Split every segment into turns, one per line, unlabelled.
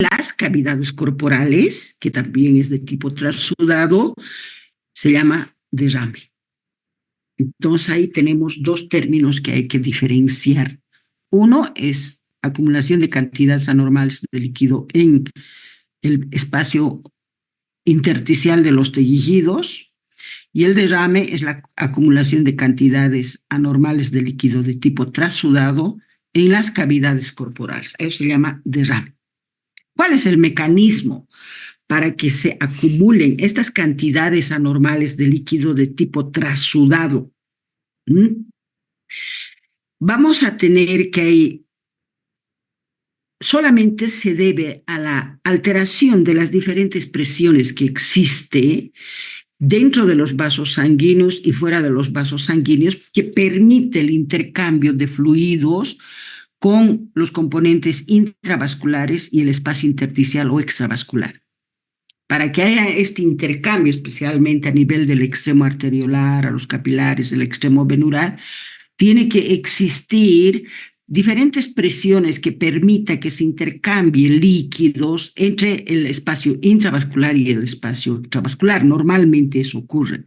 las cavidades corporales, que también es de tipo trasudado, se llama derrame. Entonces ahí tenemos dos términos que hay que diferenciar. Uno es acumulación de cantidades anormales de líquido en el espacio intersticial de los tejidos, y el derrame es la acumulación de cantidades anormales de líquido de tipo trasudado en las cavidades corporales. Eso se llama derrame. ¿Cuál es el mecanismo para que se acumulen estas cantidades anormales de líquido de tipo trasudado? Vamos a tener que solamente se debe a la alteración de las diferentes presiones que existe dentro de los vasos sanguíneos y fuera de los vasos sanguíneos, que permite el intercambio de fluidos con los componentes intravasculares y el espacio intersticial o extravascular. Para que haya este intercambio, especialmente a nivel del extremo arteriolar, a los capilares, el extremo venular, tiene que existir diferentes presiones que permita que se intercambien líquidos entre el espacio intravascular y el espacio extravascular. Normalmente eso ocurre.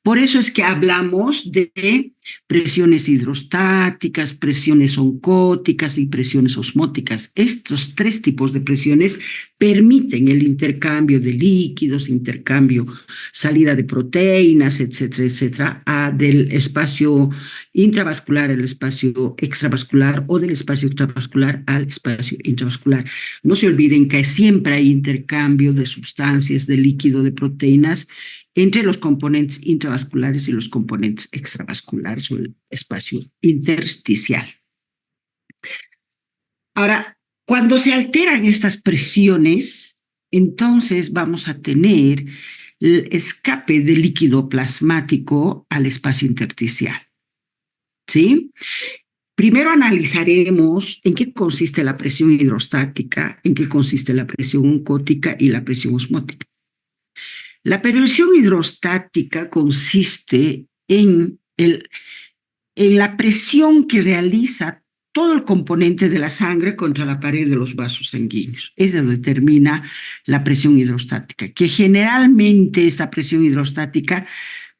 Por eso es que hablamos de presiones hidrostáticas, presiones oncóticas y presiones osmóticas. Estos tres tipos de presiones permiten el intercambio de líquidos, intercambio, salida de proteínas, etcétera, etcétera, del espacio intravascular al espacio extravascular o del espacio extravascular al espacio intravascular. No se olviden que siempre hay intercambio de sustancias, de líquido, de proteínas entre los componentes intravasculares y los componentes extravasculares o el espacio intersticial. Ahora, cuando se alteran estas presiones, entonces vamos a tener el escape de líquido plasmático al espacio intersticial. ¿Sí? Primero analizaremos en qué consiste la presión hidrostática, en qué consiste la presión oncótica y la presión osmótica. La presión hidrostática consiste en la presión que realiza todo el componente de la sangre contra la pared de los vasos sanguíneos. Eso determina la presión hidrostática, que generalmente esa presión hidrostática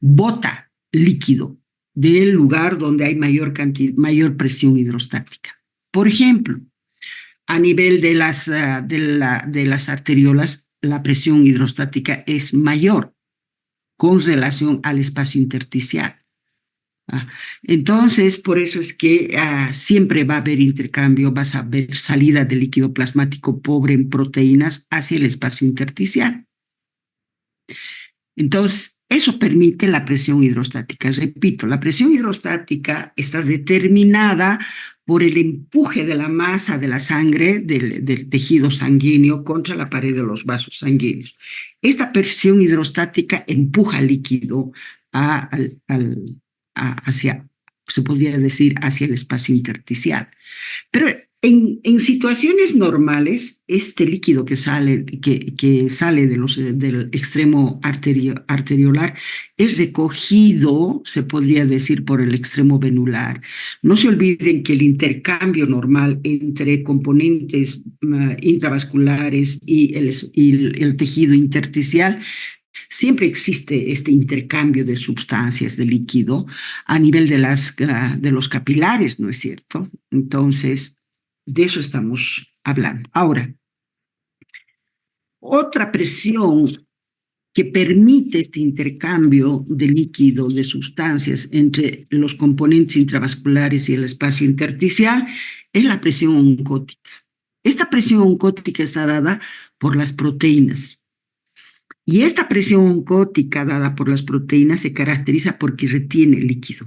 bota líquido del lugar donde hay mayor presión hidrostática. Por ejemplo, a nivel de las arteriolas, la presión hidrostática es mayor con relación al espacio intersticial. Entonces, por eso es que siempre va a haber intercambio, vas a ver salida de líquido plasmático pobre en proteínas hacia el espacio intersticial. Entonces, eso permite la presión hidrostática. Repito, la presión hidrostática está determinada por el empuje de la masa de la sangre del tejido sanguíneo contra la pared de los vasos sanguíneos. Esta presión hidrostática empuja líquido hacia, se podría decir, hacia el espacio intersticial. Pero en situaciones normales, este líquido que sale del extremo arteriolar es recogido, se podría decir, por el extremo venular. No se olviden que el intercambio normal entre componentes intravasculares y el tejido intersticial, siempre existe este intercambio de sustancias, de líquido, a nivel de los capilares, ¿no es cierto? Entonces, de eso estamos hablando. Ahora, otra presión que permite este intercambio de líquido, de sustancias entre los componentes intravasculares y el espacio intersticial, es la presión oncótica. Esta presión oncótica está dada por las proteínas. Y esta presión oncótica dada por las proteínas se caracteriza porque retiene líquido.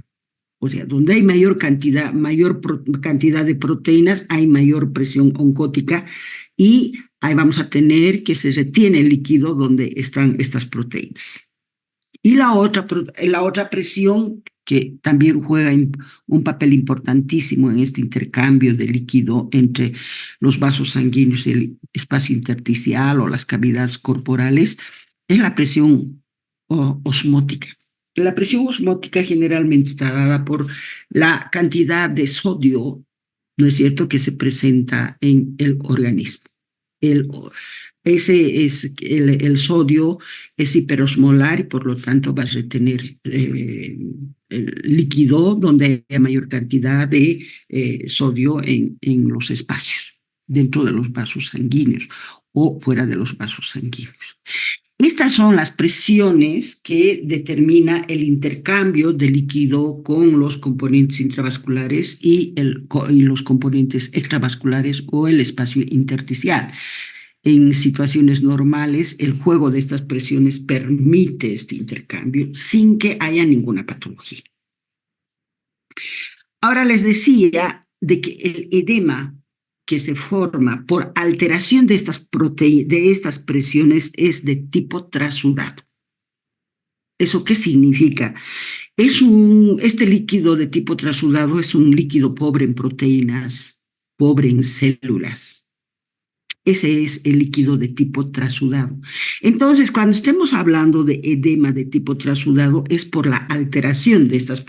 O sea, donde hay mayor cantidad de proteínas, hay mayor presión oncótica, y ahí vamos a tener que se retiene el líquido donde están estas proteínas. Y la otra presión que también juega un papel importantísimo en este intercambio de líquido entre los vasos sanguíneos y el espacio intersticial o las cavidades corporales, es la presión osmótica. La presión osmótica generalmente está dada por la cantidad de sodio, ¿no es cierto?, que se presenta en el organismo. el sodio es hiperosmolar y por lo tanto va a retener el líquido donde hay mayor cantidad de sodio en los espacios, dentro de los vasos sanguíneos o fuera de los vasos sanguíneos. Estas son las presiones que determina el intercambio de líquido con los componentes intravasculares y los componentes extravasculares o el espacio intersticial. En situaciones normales, el juego de estas presiones permite este intercambio sin que haya ninguna patología. Ahora les decía de que el edema que se forma por alteración de estas presiones es de tipo trasudado. ¿Eso qué significa? Este líquido de tipo trasudado es un líquido pobre en proteínas, pobre en células. Ese es el líquido de tipo trasudado. Entonces, cuando estemos hablando de edema de tipo trasudado, es por la alteración de estas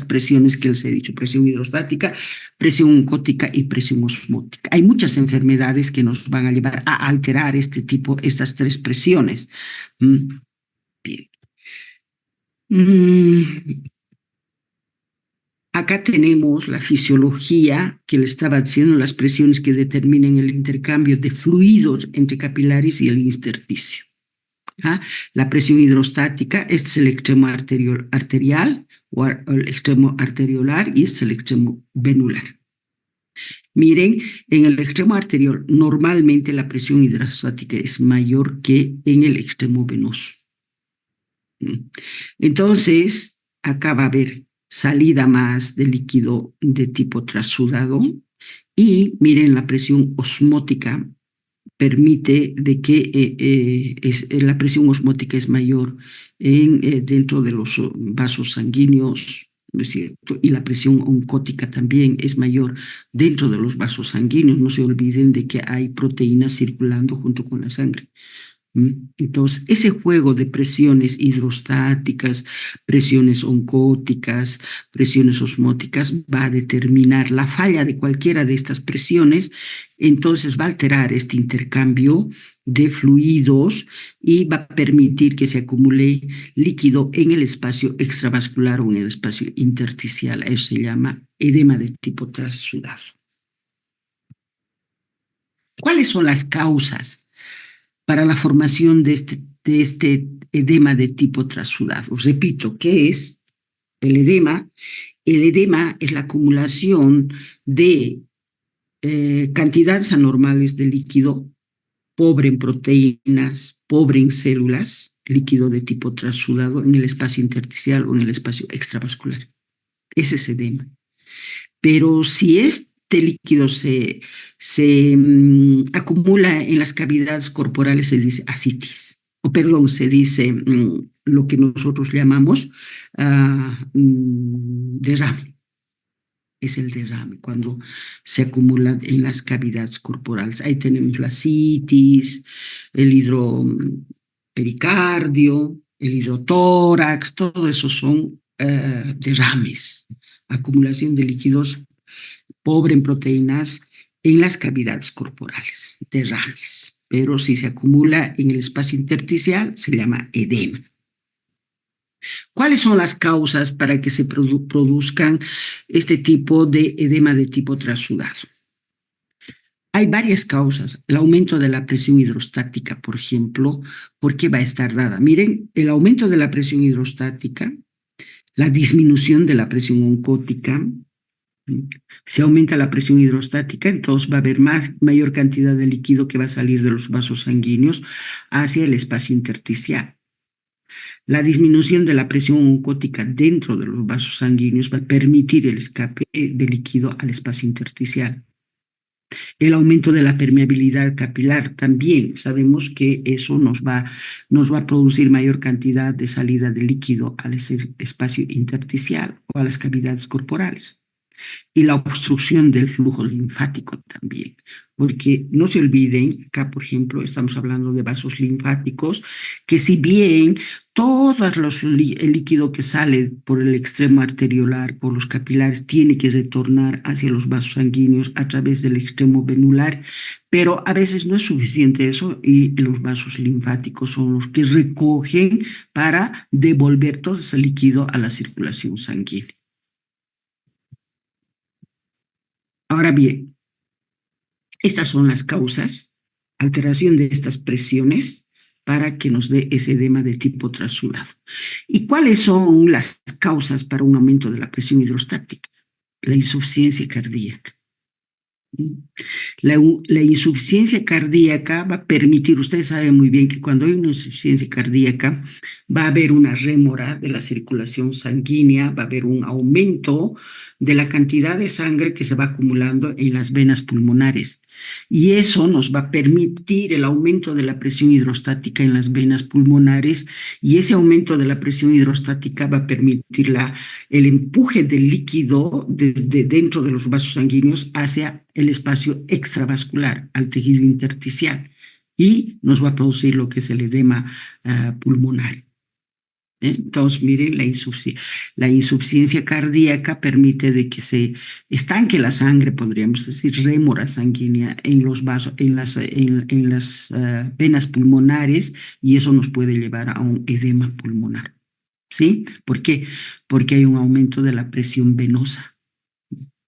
presiones que les he dicho: presión hidrostática, presión oncótica y presión osmótica. Hay muchas enfermedades que nos van a llevar a alterar estas tres presiones. Bien. Acá tenemos la fisiología que le estaba diciendo, las presiones que determinan el intercambio de fluidos entre capilares y el intersticio. La presión hidrostática, este es el extremo arterial o el extremo arteriolar, y este es el extremo venular. Miren, en el extremo arterial normalmente la presión hidrostática es mayor que en el extremo venoso. Entonces, acá va a haber salida más de líquido de tipo trasudado, y miren, la presión osmótica permite de que la presión osmótica es mayor dentro de los vasos sanguíneos, ¿no es cierto? Y la presión oncótica también es mayor dentro de los vasos sanguíneos. No se olviden de que hay proteínas circulando junto con la sangre. Entonces, ese juego de presiones hidrostáticas, presiones oncóticas, presiones osmóticas, va a determinar la falla de cualquiera de estas presiones. Entonces va a alterar este intercambio de fluidos y va a permitir que se acumule líquido en el espacio extravascular o en el espacio intersticial. Eso se llama edema de tipo trasudado. ¿Cuáles son las causas para la formación de este edema de tipo trasudado? Repito, ¿qué es el edema? El edema es la acumulación de cantidades anormales de líquido, pobre en proteínas, pobre en células, líquido de tipo trasudado en el espacio intersticial o en el espacio extravascular. Ese es edema. Pero si este líquido se acumula en las cavidades corporales, se dice ascitis. Se dice lo que nosotros llamamos derrame. Es el derrame, cuando se acumula en las cavidades corporales. Ahí tenemos la ascitis, el hidropericardio, el hidrotórax, todo eso son derrames, acumulación de líquidos pobre en proteínas en las cavidades corporales, derrames. Pero si se acumula en el espacio intersticial, se llama edema. ¿Cuáles son las causas para que se produzcan este tipo de edema de tipo trasudado? Hay varias causas. El aumento de la presión hidrostática, por ejemplo, ¿por qué va a estar dada? Miren, el aumento de la presión hidrostática, la disminución de la presión oncótica. Si aumenta la presión hidrostática, entonces va a haber mayor cantidad de líquido que va a salir de los vasos sanguíneos hacia el espacio intersticial. La disminución de la presión oncótica dentro de los vasos sanguíneos va a permitir el escape de líquido al espacio intersticial. El aumento de la permeabilidad capilar también sabemos que eso nos va a producir mayor cantidad de salida de líquido al espacio intersticial o a las cavidades corporales. Y la obstrucción del flujo linfático también, porque no se olviden, acá por ejemplo estamos hablando de vasos linfáticos que, si bien todo el líquido que sale por el extremo arteriolar, por los capilares, tiene que retornar hacia los vasos sanguíneos a través del extremo venular, pero a veces no es suficiente eso y los vasos linfáticos son los que recogen para devolver todo ese líquido a la circulación sanguínea. Ahora bien, estas son las causas, alteración de estas presiones para que nos dé ese edema de tipo trasudado. ¿Y cuáles son las causas para un aumento de la presión hidrostática? La insuficiencia cardíaca. La insuficiencia cardíaca va a permitir, ustedes saben muy bien que cuando hay una insuficiencia cardíaca va a haber una rémora de la circulación sanguínea, va a haber un aumento de la cantidad de sangre que se va acumulando en las venas pulmonares. Y eso nos va a permitir el aumento de la presión hidrostática en las venas pulmonares y ese aumento de la presión hidrostática va a permitir el empuje del líquido dentro de los vasos sanguíneos hacia el espacio extravascular, al tejido intersticial, y nos va a producir lo que es el edema pulmonar. Entonces, miren, la insuficiencia cardíaca permite de que se estanque la sangre, podríamos decir, rémora sanguínea en los vasos, en las venas pulmonares, y eso nos puede llevar a un edema pulmonar. ¿Sí? ¿Por qué? Porque hay un aumento de la presión venosa.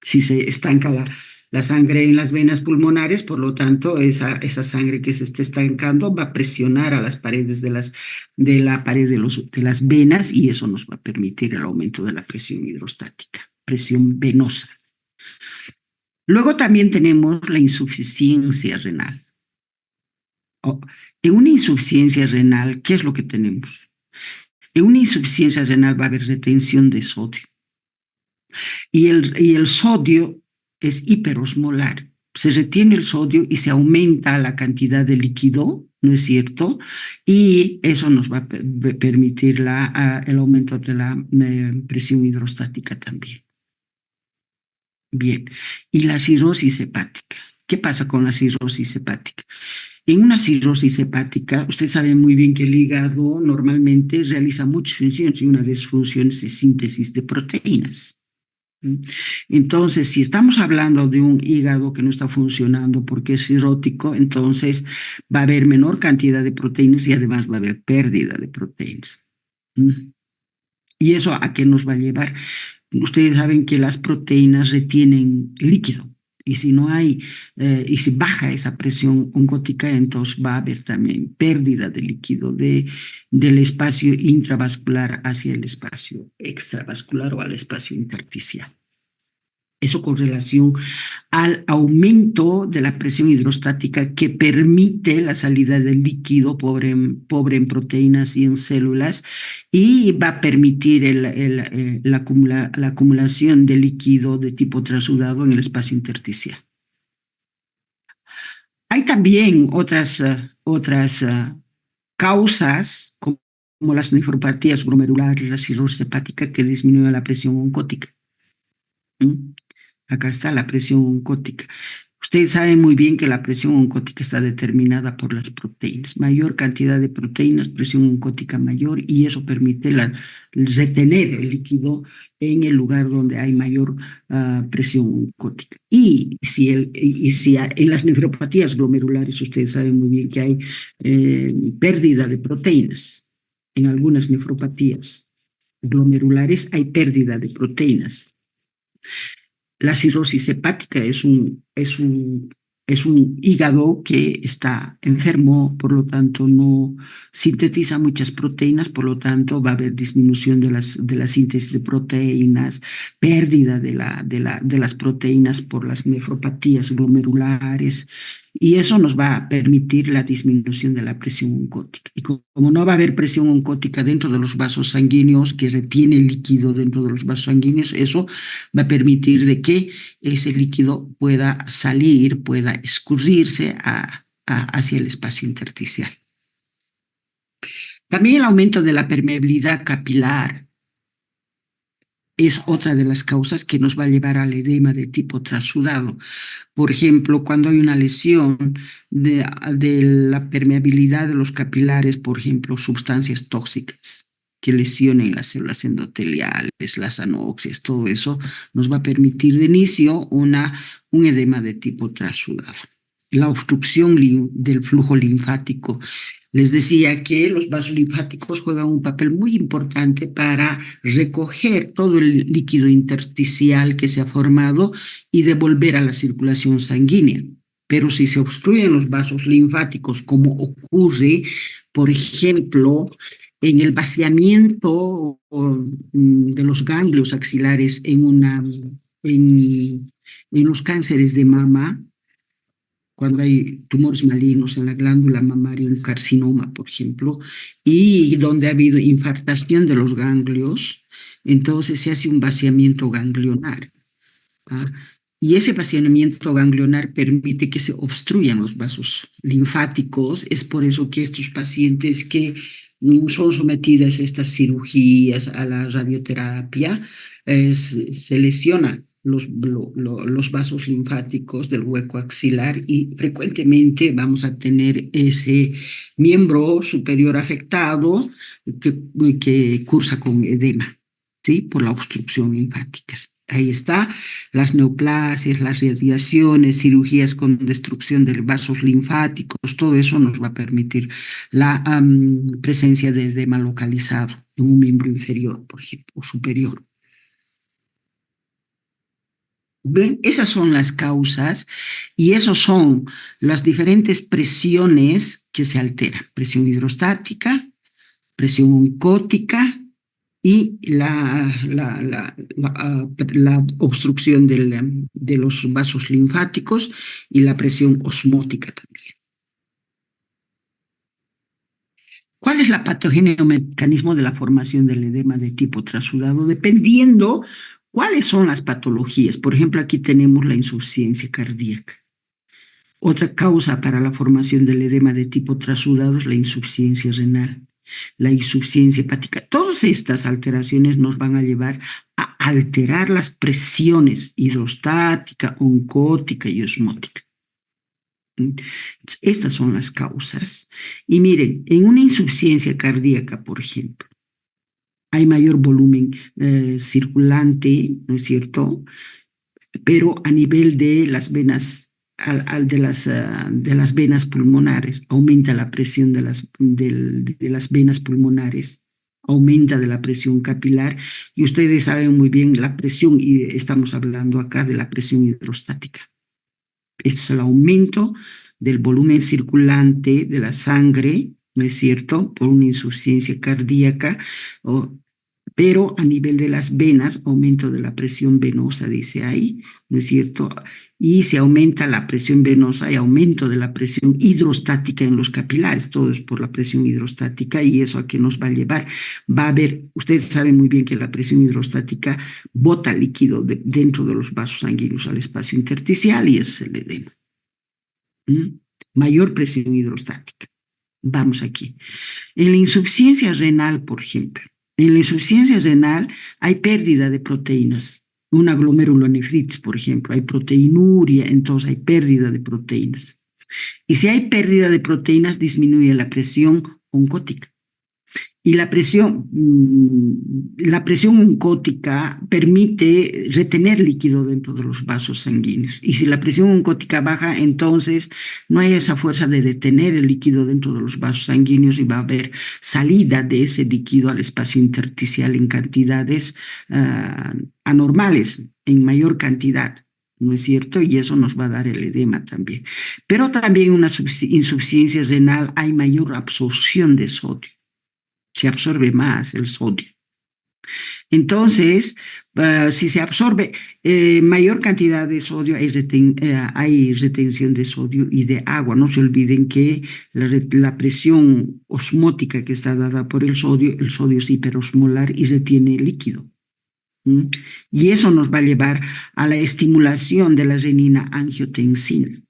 Si se estanca la sangre en las venas pulmonares, por lo tanto, esa sangre que se está estancando va a presionar a las paredes de la pared de las venas y eso nos va a permitir el aumento de la presión hidrostática, presión venosa. Luego también tenemos la insuficiencia renal. En una insuficiencia renal, ¿qué es lo que tenemos? En una insuficiencia renal va a haber retención de sodio. Y el sodio es hiperosmolar. Se retiene el sodio y se aumenta la cantidad de líquido, ¿no es cierto? Y eso nos va a permitir el aumento de la presión hidrostática también. Bien, y la cirrosis hepática. ¿Qué pasa con la cirrosis hepática? En una cirrosis hepática, usted sabe muy bien que el hígado normalmente realiza muchas funciones y una de sus funciones es síntesis de proteínas. Entonces, si estamos hablando de un hígado que no está funcionando porque es cirrótico, entonces va a haber menor cantidad de proteínas y además va a haber pérdida de proteínas. ¿Y eso a qué nos va a llevar? Ustedes saben que las proteínas retienen líquido y si no hay, y si baja esa presión oncótica, entonces va a haber también pérdida de líquido del espacio intravascular hacia el espacio extravascular o al espacio intersticial. Eso con relación al aumento de la presión hidrostática que permite la salida del líquido pobre en proteínas y en células y va a permitir la acumulación de líquido de tipo trasudado en el espacio intersticial. Hay también otras causas como las nefropatías glomerulares, la cirrosis hepática que disminuye la presión oncótica. Acá está la presión oncótica. Ustedes saben muy bien que la presión oncótica está determinada por las proteínas. Mayor cantidad de proteínas, presión oncótica mayor, y eso permite retener el líquido en el lugar donde hay mayor presión oncótica. Y si en las nefropatías glomerulares, ustedes saben muy bien que hay pérdida de proteínas. En algunas nefropatías glomerulares hay pérdida de proteínas. La cirrosis hepática es un hígado que está enfermo, por lo tanto no sintetiza muchas proteínas, por lo tanto va a haber disminución de la síntesis de proteínas, pérdida de las proteínas por las nefropatías glomerulares, y eso nos va a permitir la disminución de la presión oncótica. Y como no va a haber presión oncótica dentro de los vasos sanguíneos, que retiene el líquido dentro de los vasos sanguíneos, eso va a permitir de que ese líquido pueda salir, pueda escurrirse hacia el espacio intersticial. También el aumento de la permeabilidad capilar es otra de las causas que nos va a llevar al edema de tipo transudado. Por ejemplo, cuando hay una lesión de la permeabilidad de los capilares, por ejemplo, sustancias tóxicas que lesionen las células endoteliales, las anoxias, todo eso nos va a permitir de inicio un edema de tipo transudado. La obstrucción del flujo linfático. Les decía que los vasos linfáticos juegan un papel muy importante para recoger todo el líquido intersticial que se ha formado y devolver a la circulación sanguínea. Pero si se obstruyen los vasos linfáticos, como ocurre, por ejemplo, en el vaciamiento de los ganglios axilares en los cánceres de mama, cuando hay tumores malignos en la glándula mamaria, un carcinoma, por ejemplo, y donde ha habido infartación de los ganglios, entonces se hace un vaciamiento ganglionar. ¿Ah? Y ese vaciamiento ganglionar permite que se obstruyan los vasos linfáticos. Es por eso que estos pacientes que son sometidas a estas cirugías, a la radioterapia, se lesionan los vasos linfáticos del hueco axilar y frecuentemente vamos a tener ese miembro superior afectado que cursa con edema, ¿sí? Por la obstrucción linfática. Ahí está, las neoplasias, las radiaciones, cirugías con destrucción de vasos linfáticos, todo eso nos va a permitir la presencia de edema localizado en un miembro inferior, por ejemplo, o superior. ¿Ven? Esas son las causas y esas son las diferentes presiones que se alteran. Presión hidrostática, presión oncótica y la obstrucción de los vasos linfáticos y la presión osmótica también. ¿Cuál es la patogenia o mecanismo de la formación del edema de tipo transudado? Dependiendo cuáles son las patologías. Por ejemplo, aquí tenemos la insuficiencia cardíaca. Otra causa para la formación del edema de tipo transudado es la insuficiencia renal, la insuficiencia hepática. Todas estas alteraciones nos van a llevar a alterar las presiones hidrostática, oncótica y osmótica. Estas son las causas. Y miren, en una insuficiencia cardíaca, por ejemplo, hay mayor volumen circulante, ¿no es cierto? Pero a nivel de las venas, de las venas pulmonares, aumenta la presión de las venas pulmonares, aumenta de la presión capilar, y ustedes saben muy bien la presión, y estamos hablando acá de la presión hidrostática. Esto es el aumento del volumen circulante de la sangre, ¿no es cierto?, por una insuficiencia cardíaca, pero a nivel de las venas, aumento de la presión venosa, dice ahí, ¿no es cierto? Y se aumenta la presión venosa y aumento de la presión hidrostática en los capilares, todo es por la presión hidrostática, y eso a qué nos va a llevar. Va a haber, ustedes saben muy bien que la presión hidrostática bota líquido dentro de los vasos sanguíneos al espacio intersticial y ese es el edema. Mayor presión hidrostática. Vamos aquí. En la insuficiencia renal, por ejemplo, en la insuficiencia renal hay pérdida de proteínas. Una glomerulonefritis, por ejemplo, hay proteinuria, entonces hay pérdida de proteínas. Y si hay pérdida de proteínas, disminuye la presión oncótica. Y la presión oncótica permite retener líquido dentro de los vasos sanguíneos. Y si la presión oncótica baja, entonces no hay esa fuerza de detener el líquido dentro de los vasos sanguíneos y va a haber salida de ese líquido al espacio intersticial en cantidades anormales, en mayor cantidad. ¿No es cierto? Y eso nos va a dar el edema también. Pero también en una insuficiencia renal hay mayor absorción de sodio. Se absorbe más el sodio. Entonces, si se absorbe mayor cantidad de sodio, hay retención de sodio y de agua. No se olviden que la presión osmótica que está dada por el sodio es hiperosmolar y retiene líquido. Y eso nos va a llevar a la estimulación de la renina-angiotensina,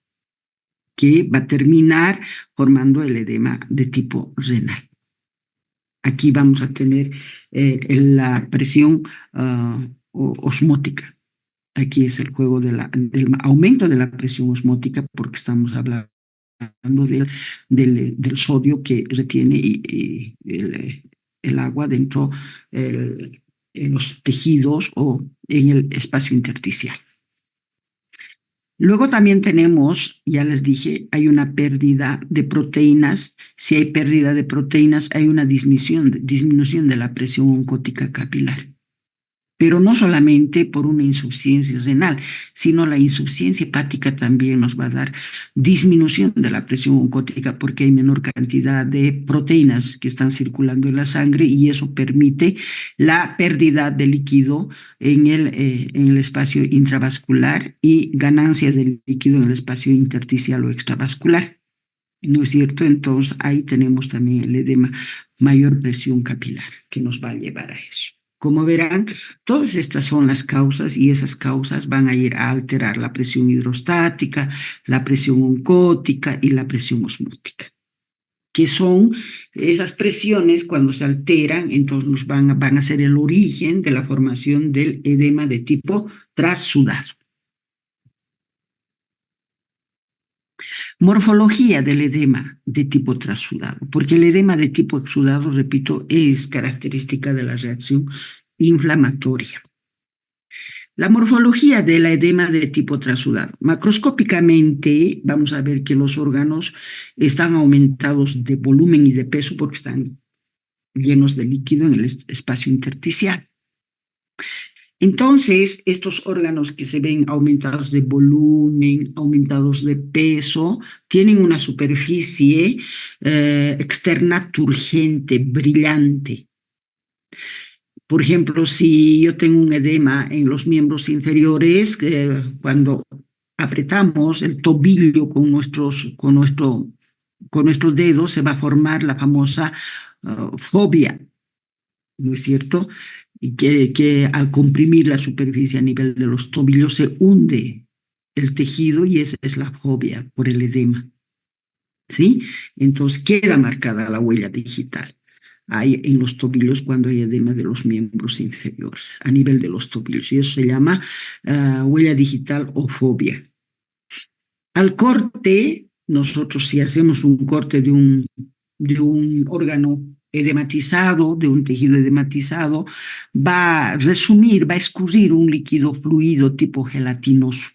que va a terminar formando el edema de tipo renal. Aquí vamos a tener la presión osmótica. Aquí es el juego del aumento de la presión osmótica porque estamos hablando del sodio que retiene el agua dentro en los tejidos o en el espacio intersticial. Luego también tenemos, ya les dije, hay una pérdida de proteínas. Si hay pérdida de proteínas, hay una disminución de la presión oncótica capilar. Pero no solamente por una insuficiencia renal, sino la insuficiencia hepática también nos va a dar disminución de la presión oncótica porque hay menor cantidad de proteínas que están circulando en la sangre y eso permite la pérdida de líquido en el espacio intravascular y ganancia del líquido en el espacio intersticial o extravascular. ¿No es cierto? Entonces ahí tenemos también el edema, mayor presión capilar que nos va a llevar a eso. Como verán, todas estas son las causas y esas causas van a ir a alterar la presión hidrostática, la presión oncótica y la presión osmótica, que son esas presiones cuando se alteran, entonces nos van a ser el origen de la formación del edema de tipo trasudado. Morfología del edema de tipo trasudado, porque el edema de tipo exudado, repito, es característica de la reacción inflamatoria. La morfología del edema de tipo trasudado. Macroscópicamente vamos a ver que los órganos están aumentados de volumen y de peso porque están llenos de líquido en el espacio intersticial. Entonces, estos órganos que se ven aumentados de volumen, aumentados de peso, tienen una superficie externa turgente, brillante. Por ejemplo, si yo tengo un edema en los miembros inferiores, cuando apretamos el tobillo con nuestros dedos, se va a formar la famosa fobia, ¿no es cierto? Y que al comprimir la superficie a nivel de los tobillos se hunde el tejido y esa es la fobia por el edema, ¿sí? Entonces queda marcada la huella digital ahí en los tobillos cuando hay edema de los miembros inferiores, a nivel de los tobillos, y eso se llama huella digital o fobia. Al corte, nosotros si hacemos un corte de un órgano edematizado, de un tejido edematizado, va a resumir, va a escurrir un líquido fluido tipo gelatinoso.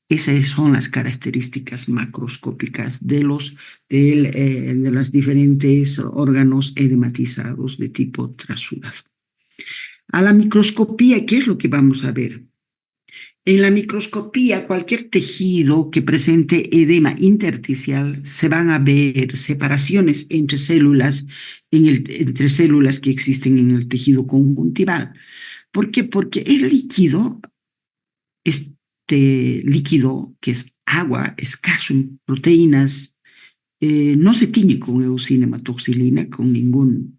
Esas son las características macroscópicas de los diferentes órganos edematizados de tipo trasudado. A la microscopía, ¿qué es lo que vamos a ver? En la microscopía, cualquier tejido que presente edema intersticial, se van a ver separaciones entre células, entre células que existen en el tejido conjuntival. ¿Por qué? Porque el líquido, este líquido que es agua, escaso en proteínas, no se tiñe con eosinamatoxilina, con ningún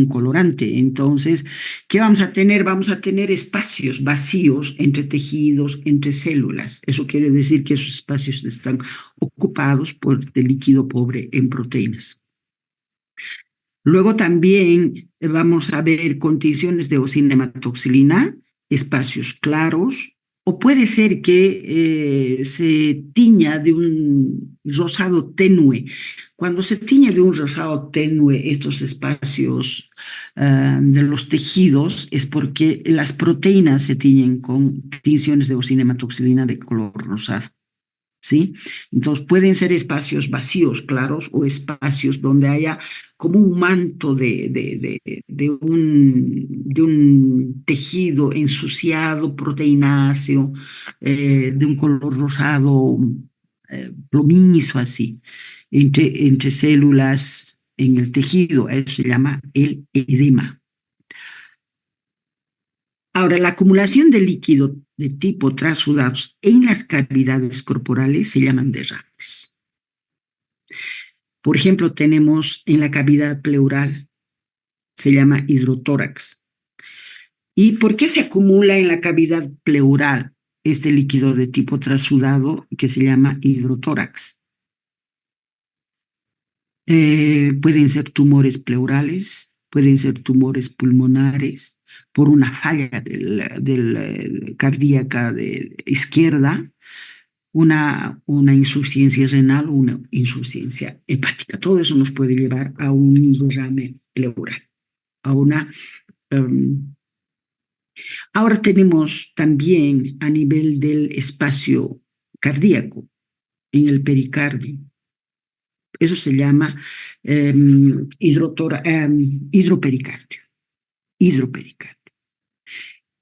colorante. Entonces, ¿qué vamos a tener? Vamos a tener espacios vacíos entre tejidos, entre células. Eso quiere decir que esos espacios están ocupados por el líquido pobre en proteínas. Luego también vamos a ver condiciones de eosinamatoxilina, espacios claros, o puede ser que se tiña de un rosado tenue. Cuando se tiñe de un rosado tenue estos espacios de los tejidos es porque las proteínas se tiñen con tinciones de eosinamatoxilina de color rosado. ¿Sí? Entonces pueden ser espacios vacíos, claros, o espacios donde haya como un manto de un tejido ensuciado, proteináceo, de un color rosado, plomizo, así, entre células en el tejido. Eso se llama el edema. Ahora, la acumulación de líquido de tipo trasudados en las cavidades corporales se llaman derrames. Por ejemplo, tenemos en la cavidad pleural, se llama hidrotórax. ¿Y por qué se acumula en la cavidad pleural este líquido de tipo trasudado que se llama hidrotórax? Pueden ser tumores pleurales, pueden ser tumores pulmonares, por una falla cardíaca de izquierda, una insuficiencia renal o una insuficiencia hepática. Todo eso nos puede llevar a un derrame pleural, a una... ahora tenemos también a nivel del espacio cardíaco, en el pericardio. Eso se llama hidropericardio. Hidropericardio.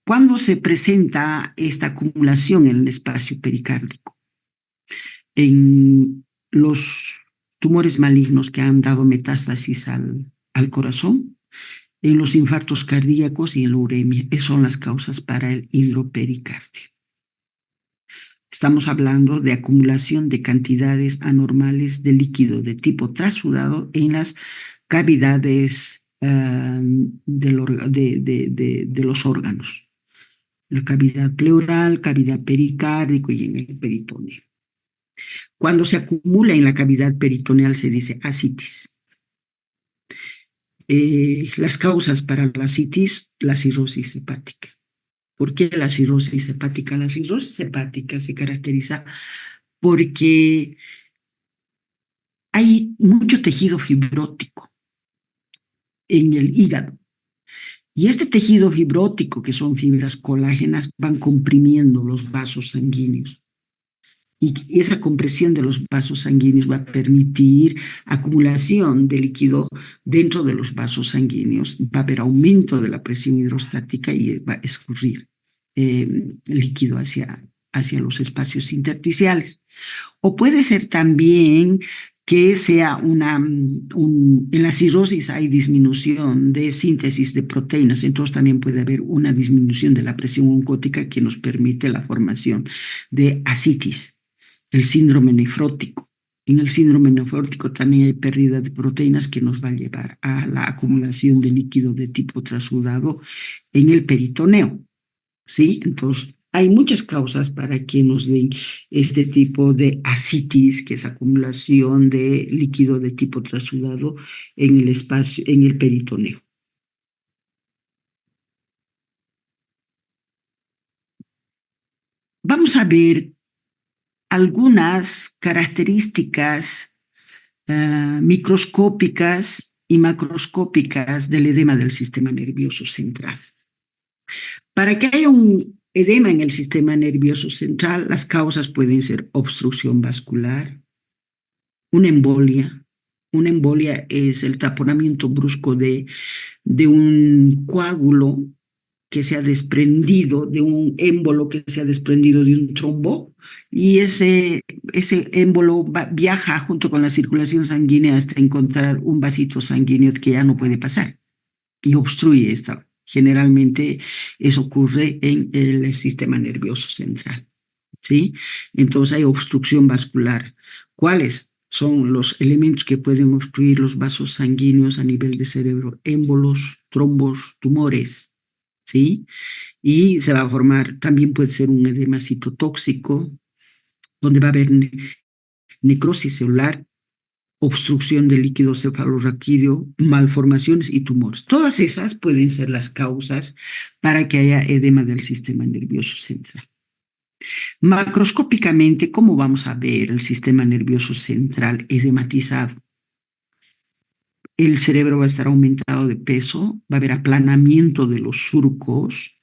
¿Cuándo se presenta esta acumulación en el espacio pericárdico? En los tumores malignos que han dado metástasis al corazón, en los infartos cardíacos y en la uremia. Esas son las causas para el hidropericardio. Estamos hablando de acumulación de cantidades anormales de líquido de tipo transudado en las cavidades de los órganos. La cavidad pleural, cavidad pericárdica y en el peritoneo. Cuando se acumula en la cavidad peritoneal se dice ascitis. Las causas para la ascitis, la cirrosis hepática. ¿Por qué la cirrosis hepática? La cirrosis hepática se caracteriza porque hay mucho tejido fibrótico en el hígado. Y este tejido fibrótico, que son fibras colágenas, van comprimiendo los vasos sanguíneos. Y esa compresión de los vasos sanguíneos va a permitir acumulación de líquido dentro de los vasos sanguíneos. Va a haber aumento de la presión hidrostática y va a escurrir líquido hacia los espacios intersticiales. O puede ser también que sea en la cirrosis hay disminución de síntesis de proteínas, entonces también puede haber una disminución de la presión oncótica que nos permite la formación de ascitis, el síndrome nefrótico. En el síndrome nefrótico también hay pérdida de proteínas que nos va a llevar a la acumulación de líquido de tipo transudado en el peritoneo. ¿Sí? Entonces, hay muchas causas para que nos den este tipo de ascitis, que es acumulación de líquido de tipo transudado en el espacio, en el peritoneo. Vamos a ver algunas características microscópicas y macroscópicas del edema del sistema nervioso central. Para que haya un edema en el sistema nervioso central, las causas pueden ser obstrucción vascular, una embolia. Una embolia es el taponamiento brusco de un coágulo que se ha desprendido, de un émbolo que se ha desprendido de un trombo, y ese émbolo viaja junto con la circulación sanguínea hasta encontrar un vasito sanguíneo que ya no puede pasar y obstruye esta. Generalmente eso ocurre en el sistema nervioso central, ¿sí? Entonces hay obstrucción vascular. ¿Cuáles son los elementos que pueden obstruir los vasos sanguíneos a nivel de cerebro? Émbolos, trombos, tumores, ¿sí? Y se va a formar, también puede ser un edema citotóxico, donde va a haber necrosis celular, obstrucción del líquido cefalorraquídeo, malformaciones y tumores. Todas esas pueden ser las causas para que haya edema del sistema nervioso central. Macroscópicamente, ¿cómo vamos a ver el sistema nervioso central edematizado? El cerebro va a estar aumentado de peso, va a haber aplanamiento de los surcos,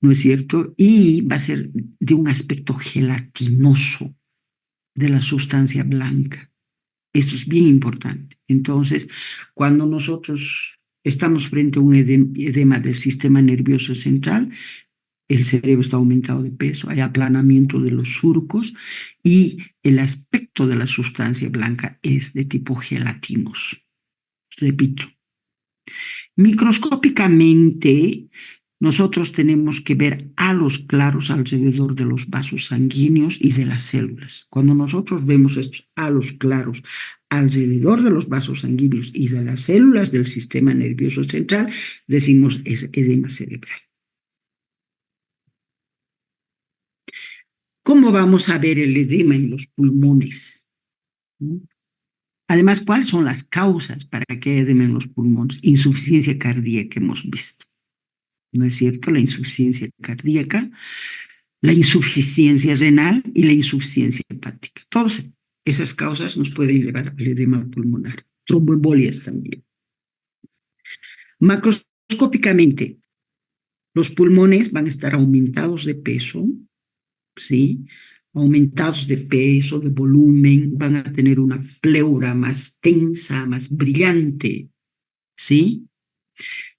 ¿no es cierto? Y va a ser de un aspecto gelatinoso de la sustancia blanca. Esto es bien importante. Entonces, cuando nosotros estamos frente a un edema del sistema nervioso central, el cerebro está aumentado de peso, hay aplanamiento de los surcos y el aspecto de la sustancia blanca es de tipo gelatinoso. Repito, microscópicamente nosotros tenemos que ver halos claros alrededor de los vasos sanguíneos y de las células. Cuando nosotros vemos estos halos claros alrededor de los vasos sanguíneos y de las células del sistema nervioso central, decimos es edema cerebral. ¿Cómo vamos a ver el edema en los pulmones? Además, ¿cuáles son las causas para que haya edema en los pulmones? Insuficiencia cardíaca hemos visto. ¿no es cierto? La insuficiencia cardíaca, la insuficiencia renal y la insuficiencia hepática. Todas esas causas nos pueden llevar al edema pulmonar. Tromboembolias también. Macroscópicamente, los pulmones van a estar aumentados de peso, ¿sí? Aumentados de peso, de volumen, van a tener una pleura más tensa, más brillante, ¿sí?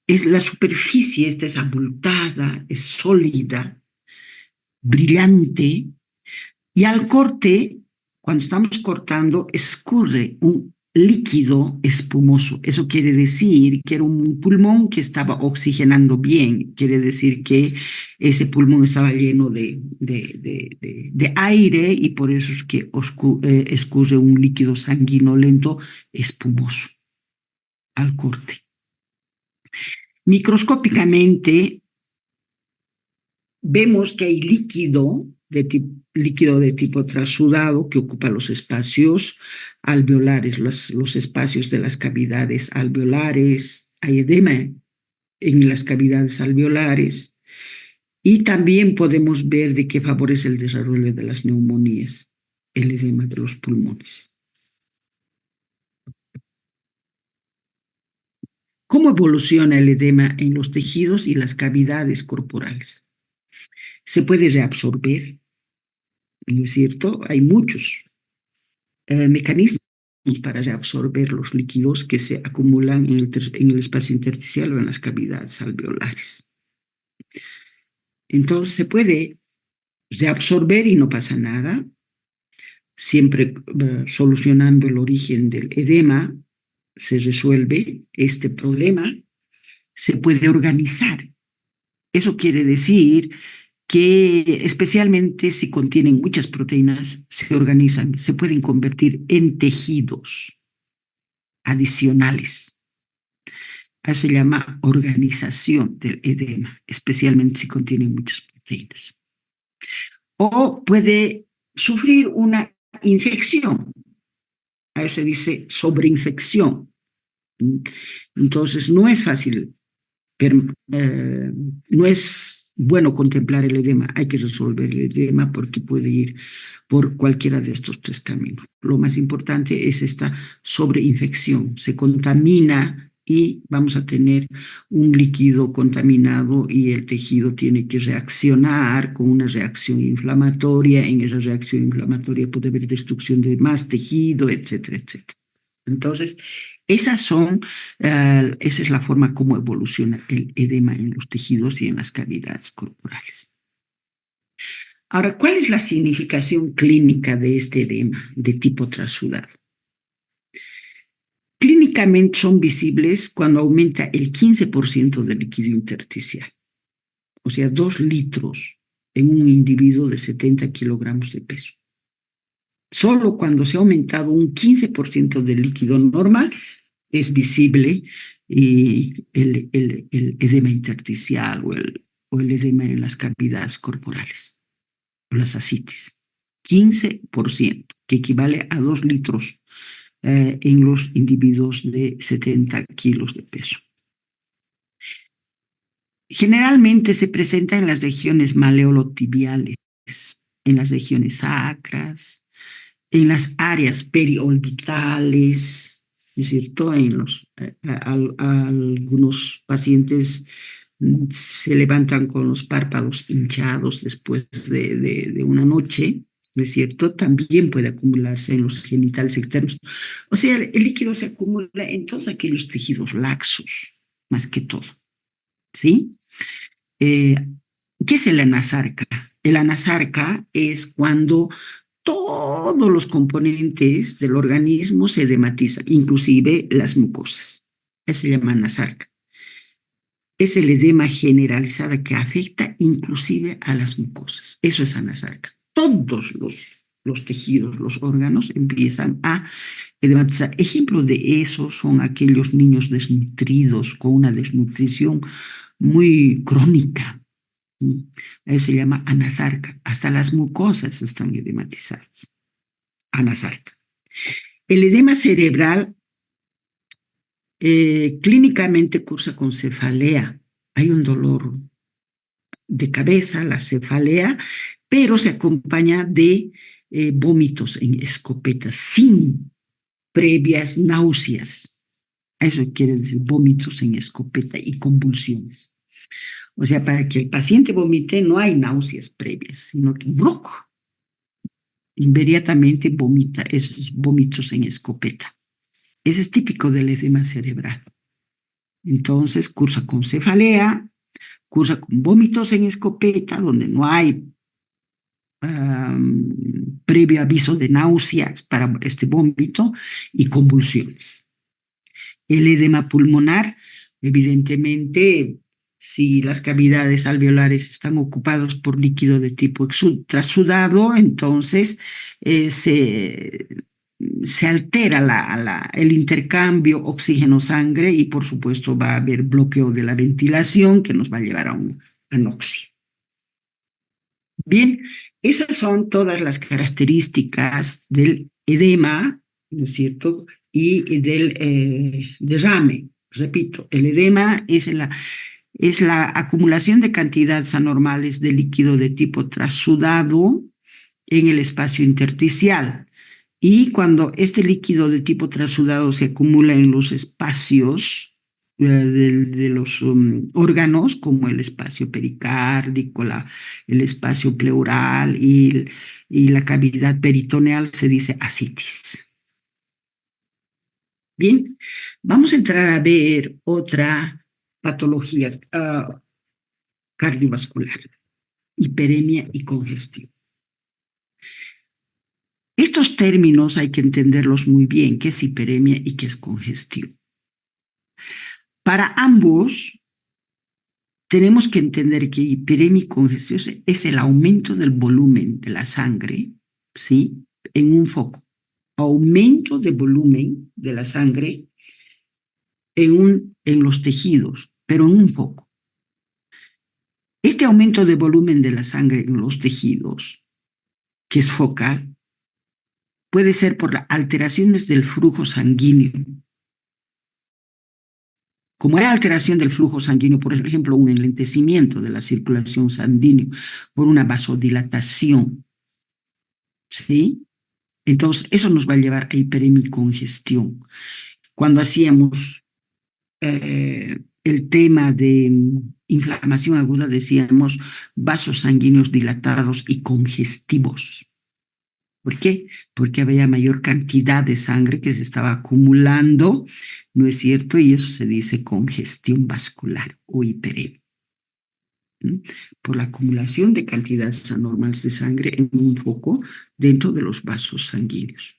La superficie esta es abultada, es sólida, brillante, y al corte, cuando estamos cortando, escurre un líquido espumoso. Eso quiere decir que era un pulmón que estaba oxigenando bien. Quiere decir que ese pulmón estaba lleno de aire y por eso es que escurre un líquido sanguinolento espumoso al corte. Microscópicamente vemos que hay líquido de tipo trasudado que ocupa los espacios alveolares, los espacios de las cavidades alveolares. Hay edema en las cavidades alveolares y también podemos ver de qué favorece el desarrollo de las neumonías, el edema de los pulmones. ¿Cómo evoluciona el edema en los tejidos y las cavidades corporales? Se puede reabsorber, ¿no es cierto? Hay muchos mecanismos para reabsorber los líquidos que se acumulan en el espacio intersticial o en las cavidades alveolares. Entonces se puede reabsorber y no pasa nada, siempre solucionando el origen del edema, se resuelve este problema, se puede organizar. Eso quiere decir que especialmente si contienen muchas proteínas, se organizan, se pueden convertir en tejidos adicionales. Eso se llama organización del edema, especialmente si contiene muchas proteínas. O puede sufrir una infección. A eso se dice sobreinfección. Entonces no es fácil, pero no es bueno contemplar el edema. Hay que resolver el edema porque puede ir por cualquiera de estos tres caminos. Lo más importante es esta sobreinfección. Se contamina y vamos a tener un líquido contaminado y el tejido tiene que reaccionar con una reacción inflamatoria. En esa reacción inflamatoria puede haber destrucción de más tejido, etcétera, etcétera. Entonces, esa es la forma como evoluciona el edema en los tejidos y en las cavidades corporales. Ahora, ¿cuál es la significación clínica de este edema de tipo trasudado? Clínicamente son visibles cuando aumenta el 15% del líquido intersticial, o sea, 2 litros en un individuo de 70 kilogramos de peso. Solo cuando se ha aumentado un 15% del líquido normal es visible el edema intersticial o el edema en las cavidades corporales, o las ascitis. 15%, que equivale a 2 litros en los individuos de 70 kilos de peso. Generalmente se presenta en las regiones maleolotibiales, en las regiones sacras, en las áreas periorbitales, ¿no es cierto? Algunos pacientes se levantan con los párpados hinchados después de una noche, ¿no es cierto? También puede acumularse en los genitales externos. O sea, el líquido se acumula en todos aquellos tejidos laxos, más que todo, ¿sí? ¿Qué es el anasarca? El anasarca es cuando todos los componentes del organismo se edematizan, inclusive las mucosas. Eso se llama anasarca. Es el edema generalizado que afecta inclusive a las mucosas. Eso es anasarca. Todos los tejidos, los órganos empiezan a edematizar. Ejemplo de eso son aquellos niños desnutridos con una desnutrición muy crónica. Eso se llama anasarca. Hasta las mucosas están edematizadas. Anasarca. El edema cerebral clínicamente cursa con cefalea, hay un dolor de cabeza, la cefalea, pero se acompaña de vómitos en escopeta, sin previas náuseas. Eso quiere decir vómitos en escopeta y convulsiones. O sea, para que el paciente vomite no hay náuseas previas, sino que ¡bruc! Inmediatamente vomita esos vómitos en escopeta. Ese es típico del edema cerebral. Entonces cursa con cefalea, cursa con vómitos en escopeta, donde no hay previo aviso de náuseas para este vómito y convulsiones. El edema pulmonar, evidentemente, si las cavidades alveolares están ocupadas por líquido de tipo extrasudado, entonces se altera el intercambio oxígeno-sangre y por supuesto va a haber bloqueo de la ventilación que nos va a llevar a una anoxia. Bien, esas son todas las características del edema, ¿no es cierto? Y del derrame. Repito, el edema es la acumulación de cantidades anormales de líquido de tipo trasudado en el espacio intersticial. Y cuando este líquido de tipo trasudado se acumula en los espacios de los órganos, como el espacio pericárdico, el espacio pleural y la cavidad peritoneal, se dice ascitis. Bien, vamos a entrar a ver otra patología cardiovascular, hiperemia y congestión. Estos términos hay que entenderlos muy bien, qué es hiperemia y qué es congestión. Para ambos, tenemos que entender que hiperemia y congestión es el aumento del volumen de la sangre, ¿sí? En un foco. Aumento de volumen de la sangre en los tejidos, pero en un foco. Este aumento de volumen de la sangre en los tejidos, que es focal, puede ser por las alteraciones del flujo sanguíneo. Como hay alteración del flujo sanguíneo, por ejemplo, un enlentecimiento de la circulación sanguínea por una vasodilatación, ¿sí? Entonces, eso nos va a llevar a hiperemia y congestión. Cuando hacíamos el tema de inflamación aguda, decíamos vasos sanguíneos dilatados y congestivos. ¿Por qué? Porque había mayor cantidad de sangre que se estaba acumulando, ¿no es cierto? Y eso se dice congestión vascular o hiperemia. Por la acumulación de cantidades anormales de sangre en un foco dentro de los vasos sanguíneos.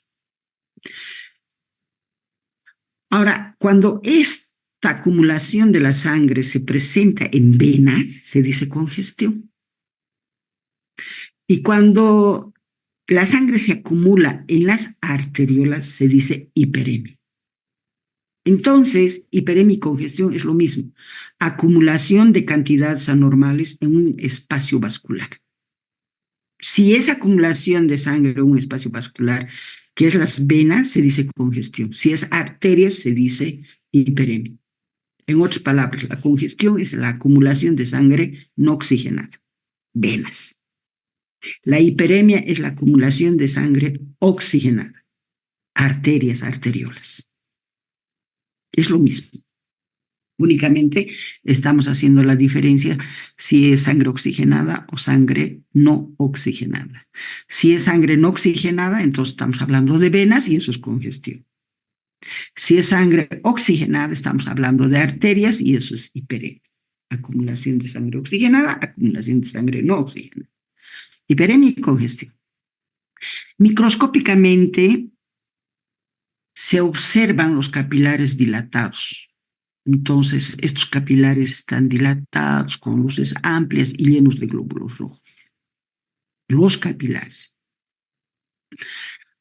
Ahora, cuando esta acumulación de la sangre se presenta en venas, se dice congestión. Y cuando la sangre se acumula en las arteriolas, se dice hiperemia. Entonces, hiperemia y congestión es lo mismo, acumulación de cantidades anormales en un espacio vascular. Si es acumulación de sangre en un espacio vascular, que es las venas, se dice congestión. Si es arterias, se dice hiperemia. En otras palabras, la congestión es la acumulación de sangre no oxigenada, venas. La hiperemia es la acumulación de sangre oxigenada, arterias, arteriolas. Es lo mismo. Únicamente estamos haciendo la diferencia si es sangre oxigenada o sangre no oxigenada. Si es sangre no oxigenada, entonces estamos hablando de venas y eso es congestión. Si es sangre oxigenada, estamos hablando de arterias y eso es hiperemia. Acumulación de sangre oxigenada, acumulación de sangre no oxigenada. Hiperemia y congestión. Microscópicamente se observan los capilares dilatados. Entonces, estos capilares están dilatados con luces amplias y llenos de glóbulos rojos. Los capilares.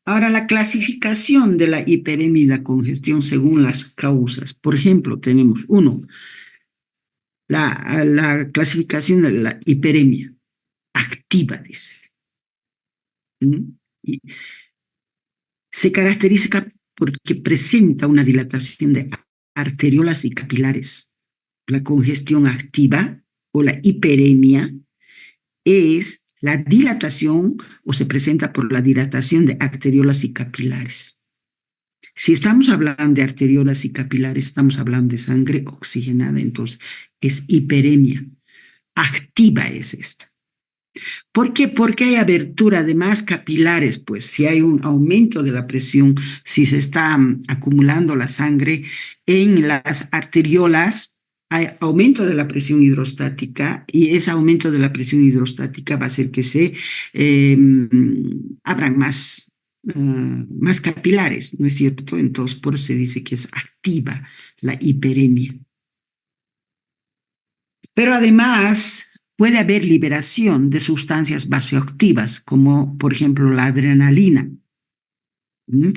Ahora, la clasificación de la hiperemia y la congestión según las causas. Por ejemplo, tenemos la clasificación de la hiperemia activa, dice. Y se caracteriza porque presenta una dilatación de arteriolas y capilares. la congestión activa o la hiperemia es la dilatación o se presenta por la dilatación de arteriolas y capilares. Si estamos hablando de arteriolas y capilares, estamos hablando de sangre oxigenada, entonces es hiperemia. Activa es esta. ¿Por qué? Porque hay abertura de más capilares, pues si hay un aumento de la presión, si se está acumulando la sangre en las arteriolas, hay aumento de la presión hidrostática y ese aumento de la presión hidrostática va a hacer que se abran más capilares, ¿no es cierto? Entonces, por eso se dice que es activa la hiperemia. Pero además puede haber liberación de sustancias vasoactivas, como por ejemplo la adrenalina. ¿Mm?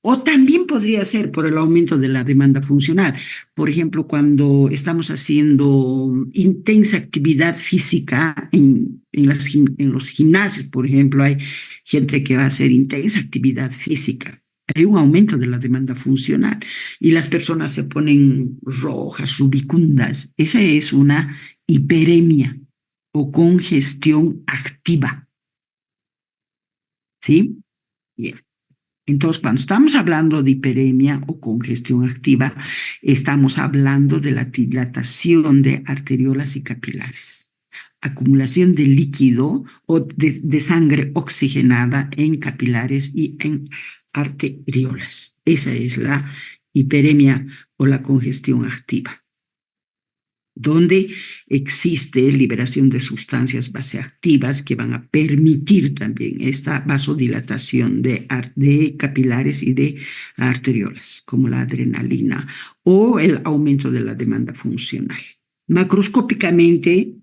O también podría ser por el aumento de la demanda funcional. Por ejemplo, cuando estamos haciendo intensa actividad física en los gimnasios, por ejemplo, hay gente que va a hacer intensa actividad física. Hay un aumento de la demanda funcional y las personas se ponen rojas, rubicundas. Esa es una hiperemia o congestión activa. ¿Sí? Bien. Entonces, cuando estamos hablando de hiperemia o congestión activa, estamos hablando de la dilatación de arteriolas y capilares, acumulación de líquido o de sangre oxigenada en capilares y en arteriolas. Esa es la hiperemia o la congestión activa, donde existe liberación de sustancias vasoactivas que van a permitir también esta vasodilatación de capilares y de arteriolas, como la adrenalina o el aumento de la demanda funcional. Macroscópicamente,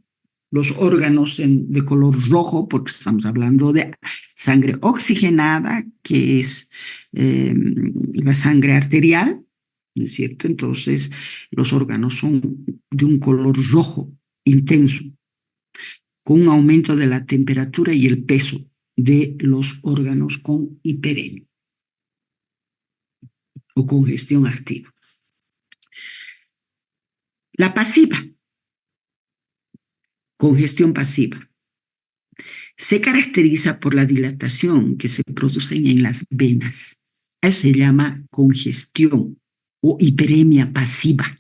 los órganos de color rojo, porque estamos hablando de sangre oxigenada, que es la sangre arterial, ¿no es cierto? Entonces, los órganos son de un color rojo intenso, con un aumento de la temperatura y el peso de los órganos con hiperemia o congestión activa. La pasiva, congestión pasiva, se caracteriza por la dilatación que se produce en las venas. Eso se llama congestión o hiperemia pasiva.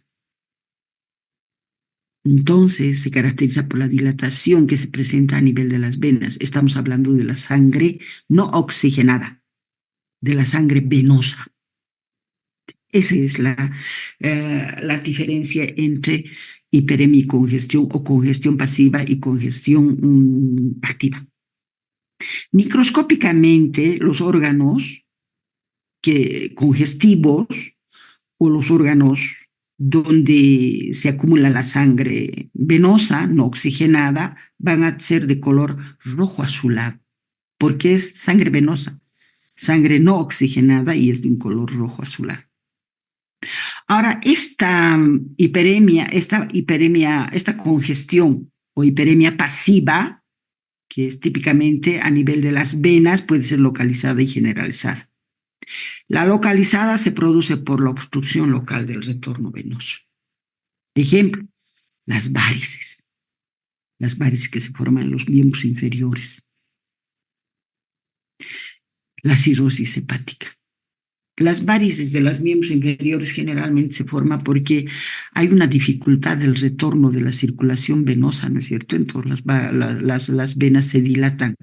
Entonces se caracteriza por la dilatación que se presenta a nivel de las venas. Estamos hablando de la sangre no oxigenada, de la sangre venosa. Esa es la diferencia entre hiperemia y congestión o congestión pasiva y congestión activa. Microscópicamente, los órganos congestivos o los órganos donde se acumula la sangre venosa, no oxigenada, van a ser de color rojo azulado, porque es sangre venosa, sangre no oxigenada y es de un color rojo azulado. Ahora, esta congestión o hiperemia pasiva, que es típicamente a nivel de las venas, puede ser localizada y generalizada. La localizada se produce por la obstrucción local del retorno venoso. Ejemplo, las varices que se forman en los miembros inferiores. La cirrosis hepática. Las varices de los miembros inferiores generalmente se forman porque hay una dificultad del retorno de la circulación venosa, ¿no es cierto? Entonces las venas se dilatan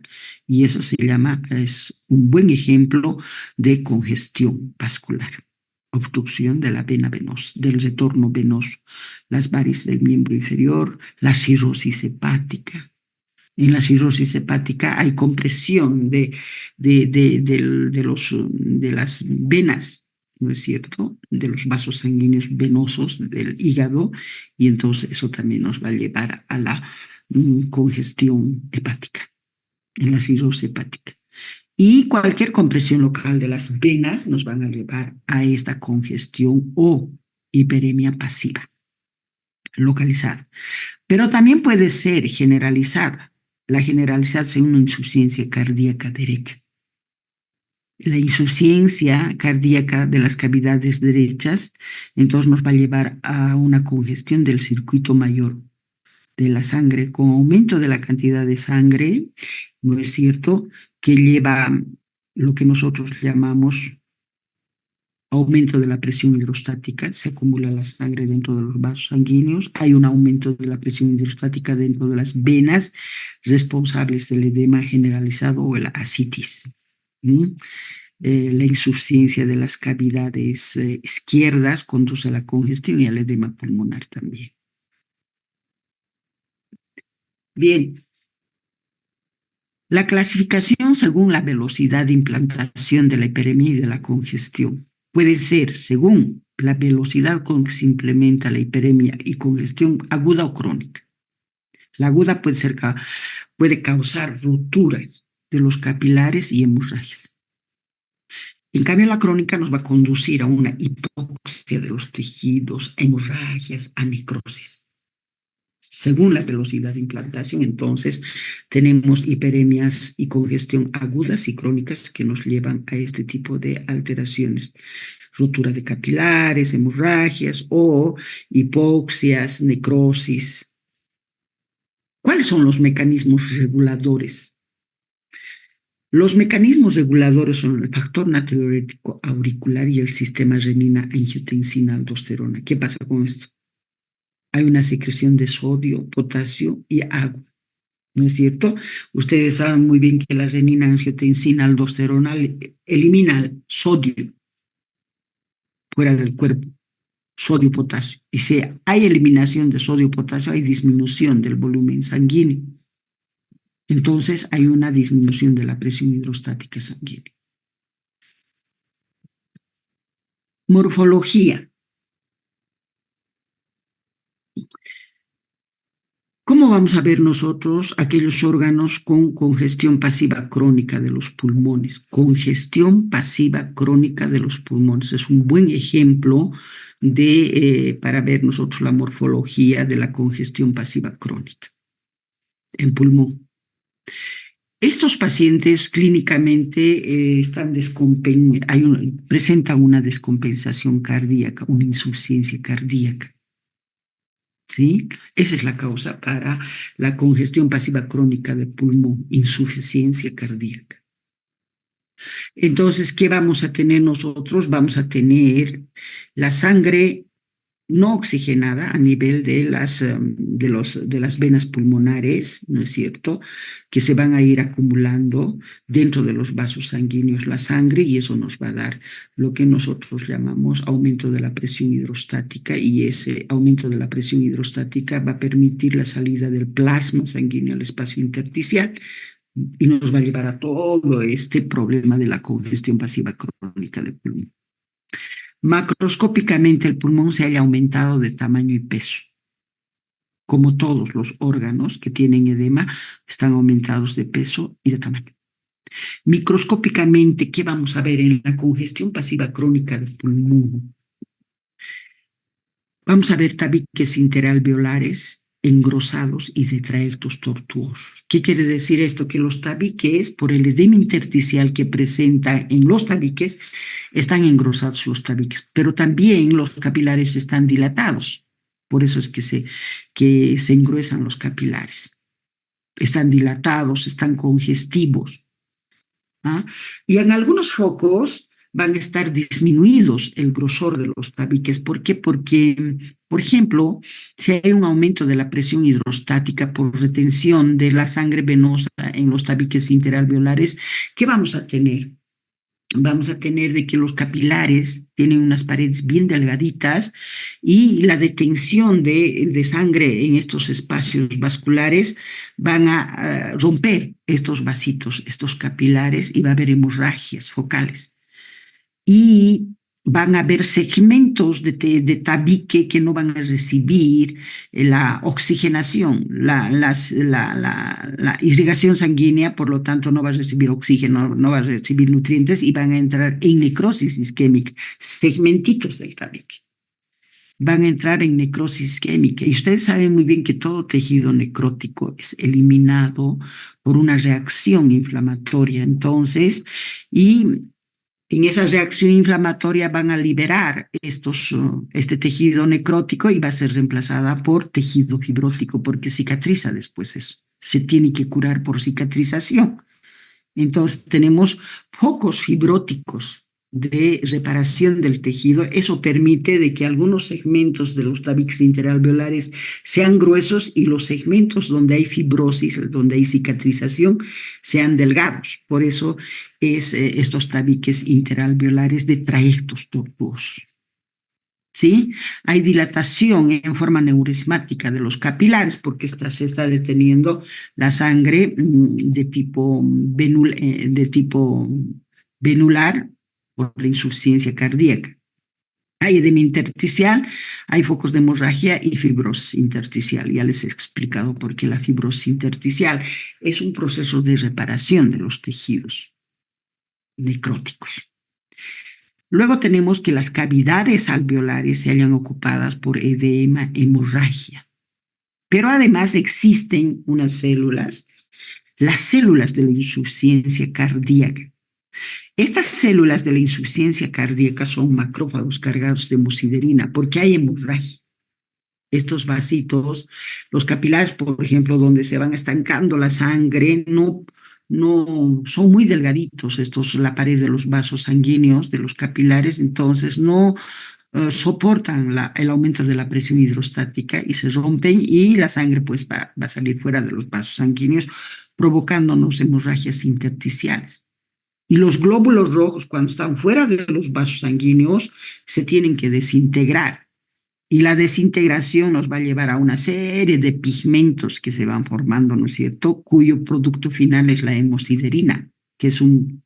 y eso es un buen ejemplo de congestión vascular, obstrucción de la vena venosa, del retorno venoso, las varices del miembro inferior, la cirrosis hepática. En la cirrosis hepática hay compresión de las venas, ¿no es cierto? De los vasos sanguíneos venosos del hígado, y entonces eso también nos va a llevar a la congestión hepática, en la cirrosis hepática. Y cualquier compresión local de las venas nos van a llevar a esta congestión o hiperemia pasiva, localizada. Pero también puede ser generalizada. La generalizada es una insuficiencia cardíaca derecha. la insuficiencia cardíaca de las cavidades derechas, entonces nos va a llevar a una congestión del circuito mayor de la sangre, con aumento de la cantidad de sangre, ¿no es cierto?, que lleva lo que nosotros llamamos aumento de la presión hidrostática, se acumula la sangre dentro de los vasos sanguíneos, hay un aumento de la presión hidrostática dentro de las venas responsables del edema generalizado o la ascitis. La insuficiencia de las cavidades izquierdas conduce a la congestión y al edema pulmonar también. Bien, la clasificación según la velocidad de implantación de la hiperemia y de la congestión puede ser según la velocidad con que se implementa la hiperemia y congestión aguda o crónica. La aguda puede causar rupturas de los capilares y hemorragias. En cambio, la crónica nos va a conducir a una hipoxia de los tejidos, a hemorragias, a necrosis. Según la velocidad de implantación, entonces, tenemos hiperemias y congestión agudas y crónicas que nos llevan a este tipo de alteraciones. Ruptura de capilares, hemorragias o hipoxias, necrosis. ¿Cuáles son los mecanismos reguladores? Los mecanismos reguladores son el factor natriurético auricular y el sistema renina-angiotensina-aldosterona. ¿Qué pasa con esto? Hay una secreción de sodio, potasio y agua, ¿no es cierto? Ustedes saben muy bien que la renina-angiotensina-aldosterona elimina el sodio fuera del cuerpo, sodio, potasio. Y si hay eliminación de sodio, potasio, hay disminución del volumen sanguíneo. Entonces hay una disminución de la presión hidrostática sanguínea. Morfología. ¿Cómo vamos a ver nosotros aquellos órganos con congestión pasiva crónica de los pulmones? Congestión pasiva crónica de los pulmones. Es un buen ejemplo para ver nosotros la morfología de la congestión pasiva crónica en pulmón. Estos pacientes clínicamente presentan una descompensación cardíaca, una insuficiencia cardíaca. ¿Sí? Esa es la causa para la congestión pasiva crónica del pulmón, insuficiencia cardíaca. Entonces, ¿qué vamos a tener nosotros? Vamos a tener la sangre no oxigenada a nivel de las venas pulmonares, ¿no es cierto?, que se van a ir acumulando dentro de los vasos sanguíneos la sangre, y eso nos va a dar lo que nosotros llamamos aumento de la presión hidrostática, y ese aumento de la presión hidrostática va a permitir la salida del plasma sanguíneo al espacio intersticial y nos va a llevar a todo este problema de la congestión pasiva crónica del pulmón. Macroscópicamente el pulmón se haya aumentado de tamaño y peso. Como todos los órganos que tienen edema, están aumentados de peso y de tamaño. Microscópicamente, ¿qué vamos a ver en la congestión pasiva crónica del pulmón? Vamos a ver tabiques interalveolares engrosados y de trayectos tortuosos. ¿Qué quiere decir esto? Que los tabiques, por el edema intersticial que presenta en los tabiques, están engrosados los tabiques, pero también los capilares están dilatados. Por eso es que se engruesan los capilares. Están dilatados, están congestivos. ¿Ah? Y en algunos focos van a estar disminuidos el grosor de los tabiques. ¿Por qué? Porque, por ejemplo, si hay un aumento de la presión hidrostática por retención de la sangre venosa en los tabiques interalveolares, ¿qué vamos a tener? Vamos a tener de que los capilares tienen unas paredes bien delgaditas y la detención de sangre en estos espacios vasculares van a romper estos vasitos, estos capilares, y va a haber hemorragias focales. Y van a haber segmentos de tabique que no van a recibir la oxigenación, la irrigación sanguínea, por lo tanto no va a recibir oxígeno, no va a recibir nutrientes y van a entrar en necrosis isquémica, segmentitos del tabique. Van a entrar en necrosis isquémica. Y ustedes saben muy bien que todo tejido necrótico es eliminado por una reacción inflamatoria. Entonces, y En esa reacción inflamatoria van a liberar este tejido necrótico y va a ser reemplazada por tejido fibrótico porque cicatriza después eso. Se tiene que curar por cicatrización. Entonces tenemos focos fibróticos de reparación del tejido. Eso permite de que algunos segmentos de los tabiques interalveolares sean gruesos y los segmentos donde hay fibrosis, donde hay cicatrización, sean delgados. Por eso estos tabiques interalveolares de trayectos tortuosos. ¿Sí? Hay dilatación en forma neurismática de los capilares porque se está deteniendo la sangre de tipo venular por la insuficiencia cardíaca. Hay edema intersticial, hay focos de hemorragia y fibrosis intersticial. Ya les he explicado por qué la fibrosis intersticial es un proceso de reparación de los tejidos necróticos. Luego tenemos que las cavidades alveolares se hallan ocupadas por edema, hemorragia. Pero además existen unas células, las células de la insuficiencia cardíaca. Estas células de la insuficiencia cardíaca son macrófagos cargados de hemosiderina porque hay hemorragia. Estos vasitos, los capilares, por ejemplo, donde se van estancando la sangre, no son muy delgaditos la pared de los vasos sanguíneos, de los capilares, entonces no soportan el aumento de la presión hidrostática y se rompen y la sangre pues va a salir fuera de los vasos sanguíneos, provocándonos hemorragias intersticiales. Y los glóbulos rojos, cuando están fuera de los vasos sanguíneos, se tienen que desintegrar. Y la desintegración nos va a llevar a una serie de pigmentos que se van formando, ¿no es cierto?, cuyo producto final es la hemosiderina, que es un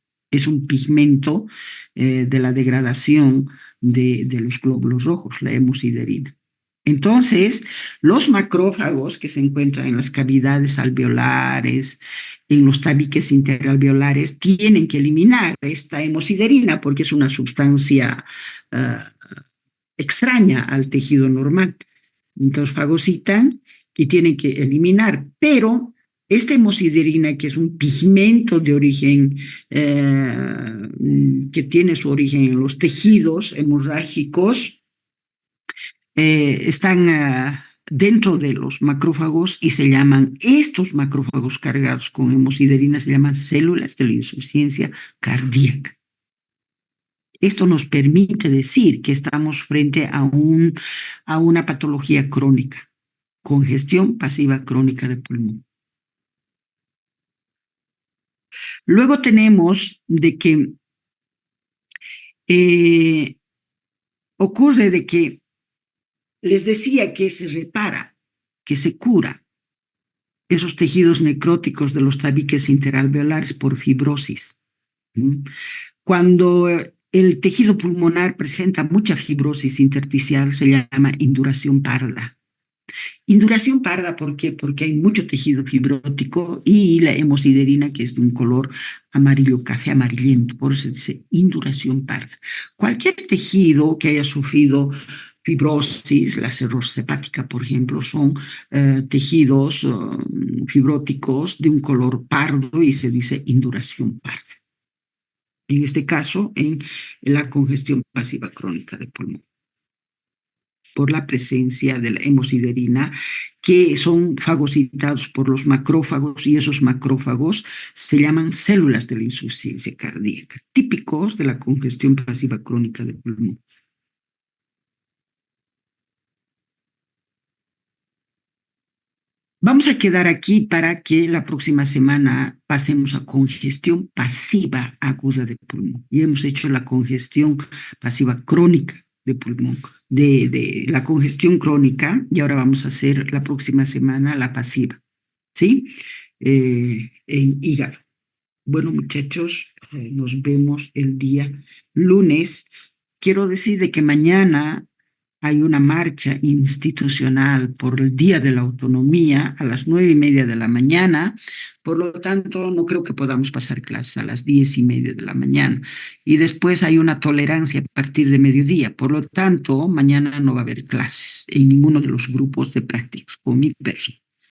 pigmento de la degradación de los glóbulos rojos, la hemosiderina. Entonces, los macrófagos que se encuentran en las cavidades alveolares, en los tabiques interalveolares, tienen que eliminar esta hemosiderina porque es una sustancia extraña al tejido normal. Entonces fagocitan y tienen que eliminar, pero esta hemosiderina, que es un pigmento de origen, que tiene su origen en los tejidos hemorrágicos, están dentro de los macrófagos y se llaman, estos macrófagos cargados con hemosiderina se llaman células de la insuficiencia cardíaca. Esto nos permite decir que estamos frente a una patología crónica, congestión pasiva crónica de pulmón. Luego tenemos de que ocurre de que les decía que se repara, que se cura esos tejidos necróticos de los tabiques interalveolares por fibrosis. Cuando el tejido pulmonar presenta mucha fibrosis intersticial, se llama induración parda. Induración parda, ¿por qué? Porque hay mucho tejido fibrótico y la hemosiderina, que es de un color amarillo, café amarillento, por eso se dice induración parda. Cualquier tejido que haya sufrido fibrosis, la cirrosis hepática, por ejemplo, son tejidos fibróticos de un color pardo y se dice induración parda. En este caso, en la congestión pasiva crónica de pulmón, por la presencia de la hemosiderina, que son fagocitados por los macrófagos, y esos macrófagos se llaman células de la insuficiencia cardíaca, típicos de la congestión pasiva crónica de pulmón. Vamos a quedar aquí para que la próxima semana pasemos a congestión pasiva aguda de pulmón. Y hemos hecho la congestión pasiva crónica de pulmón, de la congestión crónica, y ahora vamos a hacer la próxima semana la pasiva, ¿sí? En hígado. Bueno, muchachos, nos vemos el día lunes. Quiero decir de que mañana hay una marcha institucional por el Día de la Autonomía a las 9:30 de la mañana. Por lo tanto, no creo que podamos pasar clases a las 10:30 de la mañana. Y después hay una tolerancia a partir de mediodía. Por lo tanto, mañana no va a haber clases en ninguno de los grupos de prácticos con mi persona.